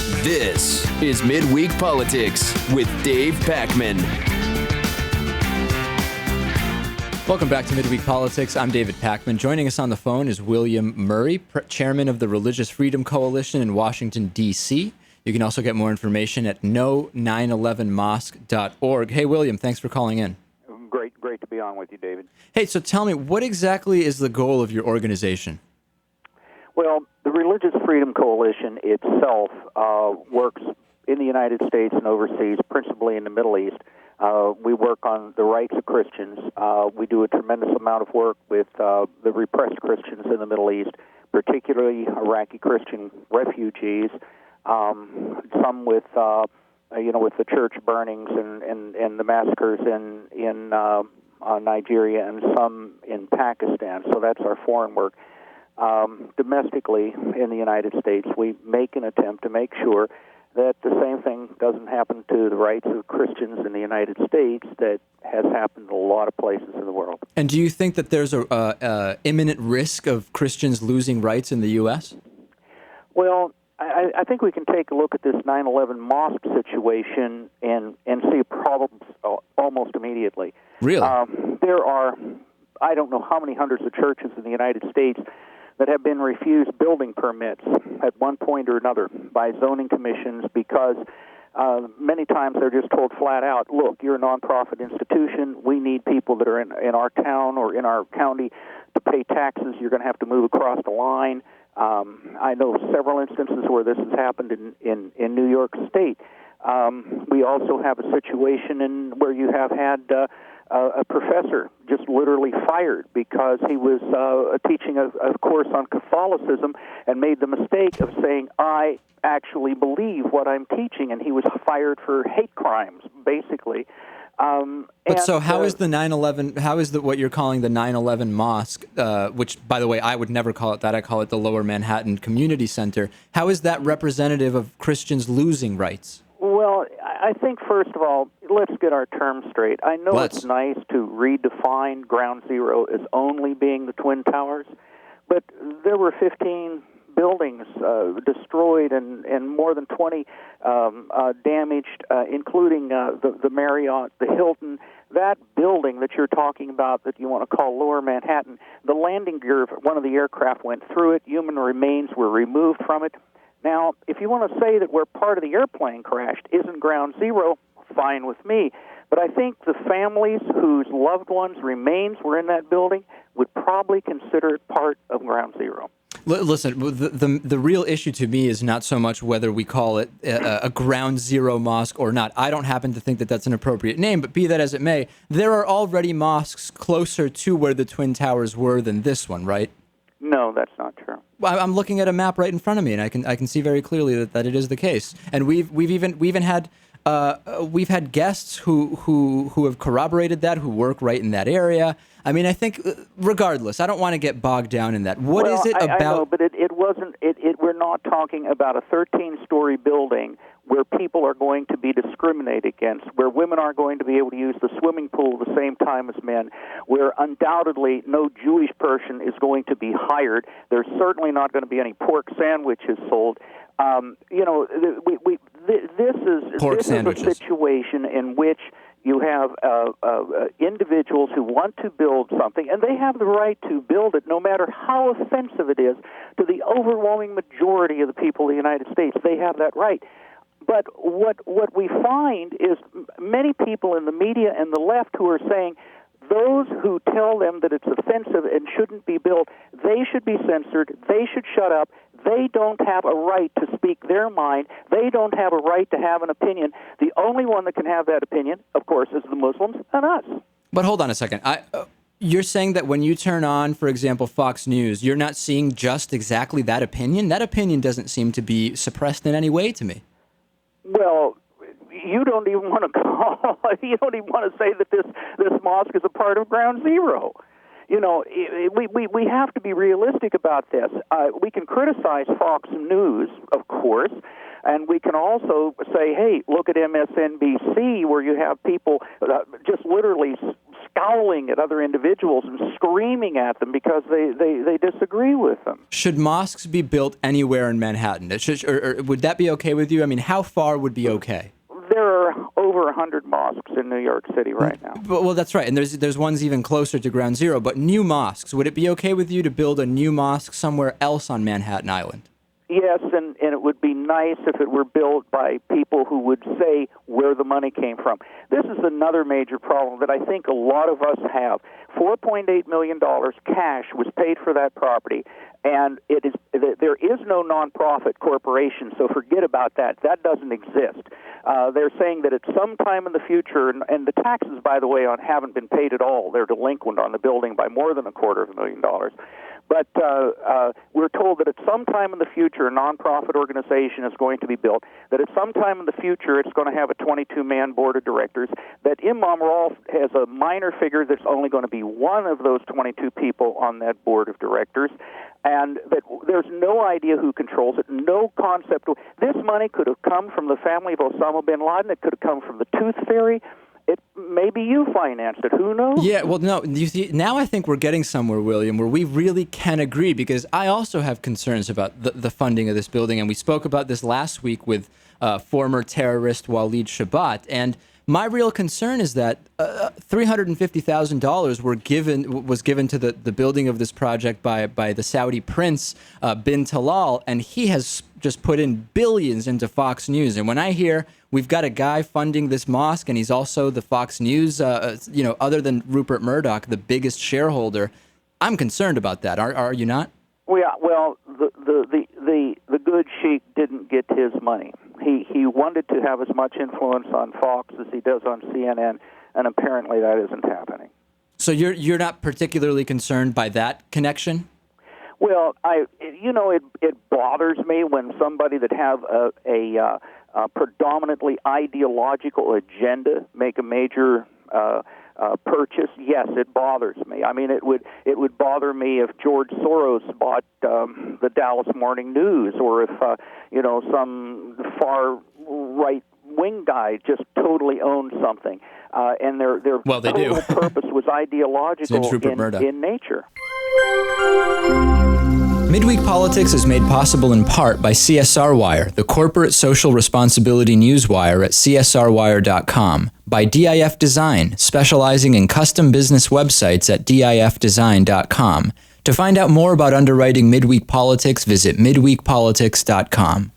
This is Midweek Politics with Dave Pakman. Welcome back to Midweek Politics. I'm David Pakman. Joining us on the phone is William Murray, chairman of the Religious Freedom Coalition in Washington, D.C. You can also get more information at no911mosque.org. Hey, William, thanks for calling in. Great to be on with you, David. Hey, so tell me, what exactly is the goal of your organization? Well, the Religious Freedom Coalition itself works in the United States and overseas, principally in the Middle East. We work on the rights of Christians. We do a tremendous amount of work with the repressed Christians in the Middle East, particularly Iraqi Christian refugees, some with the church burnings and the massacres in Nigeria, and some in Pakistan. So that's our foreign work. Domestically in the United States, we make an attempt to make sure that the same thing doesn't happen to the rights of Christians in the United States that has happened in a lot of places in the world. And do you think that there's a imminent risk of Christians losing rights in the U.S.? Well, I think we can take a look at this 9/11 mosque situation and see problems almost immediately. Really? There are, I don't know how many hundreds of churches in the United States that have been refused building permits at one point or another by zoning commissions because many times they're just told flat out, look, you're a nonprofit institution. We need people that are in our town or in our county to pay taxes. You're going to have to move across the line. I know several instances where this has happened in New York State. We also have a situation where you have had a professor just literally fired because he was teaching a course on Catholicism and made the mistake of saying, I actually believe what I'm teaching, and he was fired for hate crimes, basically. So how is the 9/11? How is what you're calling the 9/11 mosque, which, by the way, I would never call it that. I call it the Lower Manhattan Community Center. How is that representative of Christians losing rights? Well, I think, first of all, let's get our terms straight. I know it's nice to redefine Ground Zero as only being the Twin Towers, but there were 15 buildings destroyed and more than 20 damaged, including the Marriott, the Hilton. That building that you're talking about that you want to call Lower Manhattan, the landing gear of one of the aircraft went through it. Human remains were removed from it. Now, if you want to say that where part of the airplane crashed isn't Ground Zero, fine with me. But I think the families whose loved ones' remains were in that building would probably consider it part of Ground Zero. Listen, the real issue to me is not so much whether we call it a Ground Zero mosque or not. I don't happen to think that that's an appropriate name, but be that as it may, there are already mosques closer to where the Twin Towers were than this one, right? No, that's not true. Well, I'm looking at a map right in front of me, and I can see very clearly that it is the case. And we've even had guests who have corroborated that, who work right in that area. I mean, I think, regardless, I don't want to get bogged down in that. What is it about? I know, but it wasn't. We're not talking about a 13-story building where people are going to be discriminated against, where women are going to be able to use the swimming pool at the same time as men, where undoubtedly no Jewish person is going to be hired. There's certainly not going to be any pork sandwiches sold. This is a situation in which you have individuals who want to build something, and they have the right to build it no matter how offensive it is to the overwhelming majority of the people of the United States. They have that right. But what we find is many people in the media and the left who are saying those who tell them that it's offensive and shouldn't be built, they should be censored, they should shut up, they don't have a right to speak their mind, they don't have a right to have an opinion. The only one that can have that opinion, of course, is the Muslims and us. But hold on a second. You're saying that when you turn on, for example, Fox News, you're not seeing just exactly that opinion? That opinion doesn't seem to be suppressed in any way to me. Well, you don't even want to call. You don't even want to say that this mosque is a part of Ground Zero. You know, we have to be realistic about this. We can criticize Fox News, of course, and we can also say, hey, look at MSNBC, where you have people just literally scowling at other individuals and screaming at them because they disagree with them. Should mosques be built anywhere in Manhattan? Or would that be okay with you? I mean, how far would be okay? There are over 100 mosques in New York City right now. Well, that's right, and there's ones even closer to Ground Zero. But new mosques, would it be okay with you to build a new mosque somewhere else on Manhattan Island? Yes, and it would be nice if it were built by people who would say where the money came from. This is another major problem that I think a lot of us have. $4.8 million cash was paid for that property, and there is no nonprofit corporation, so forget about that. That doesn't exist. They're saying that at some time in the future, and the taxes, by the way, haven't been paid at all. They're delinquent on the building by more than $250,000. But we're told that at some time in the future, a nonprofit organization is going to be built, that at some time in the future it's going to have a 22-man board of directors, that Imam Rolf has a minor figure that's only going to be one of those 22 people on that board of directors, and that there's no idea who controls it, no concept. This money could have come from the family of Osama bin Laden. It could have come from the Tooth Fairy. Maybe you financed it. Who knows? Yeah, well, no. You see, now I think we're getting somewhere, William, where we really can agree, because I also have concerns about the funding of this building, and we spoke about this last week with former terrorist Waleed Shabat, and my real concern is that $350,000 was given to the building of this project by the Saudi prince bin Talal, and he has just put in billions into Fox News. And when I hear we've got a guy funding this mosque, and he's also the Fox News, other than Rupert Murdoch, the biggest shareholder, I'm concerned about that. Are you not? Well, the good sheik didn't get his money. He wanted to have as much influence on Fox as he does on CNN, and apparently that isn't happening. So you're not particularly concerned by that connection? Well, it bothers me when somebody that have a predominantly ideological agenda make a major purchase. Yes, it bothers me. I mean, it would bother me if George Soros bought the Dallas Morning News, or if some far right wing guy just totally owned something, and their total purpose was ideological in nature. Midweek Politics is made possible in part by CSR Wire, the corporate social responsibility newswire at csrwire.com, by DIF Design, specializing in custom business websites at difdesign.com. To find out more about underwriting Midweek Politics, visit midweekpolitics.com.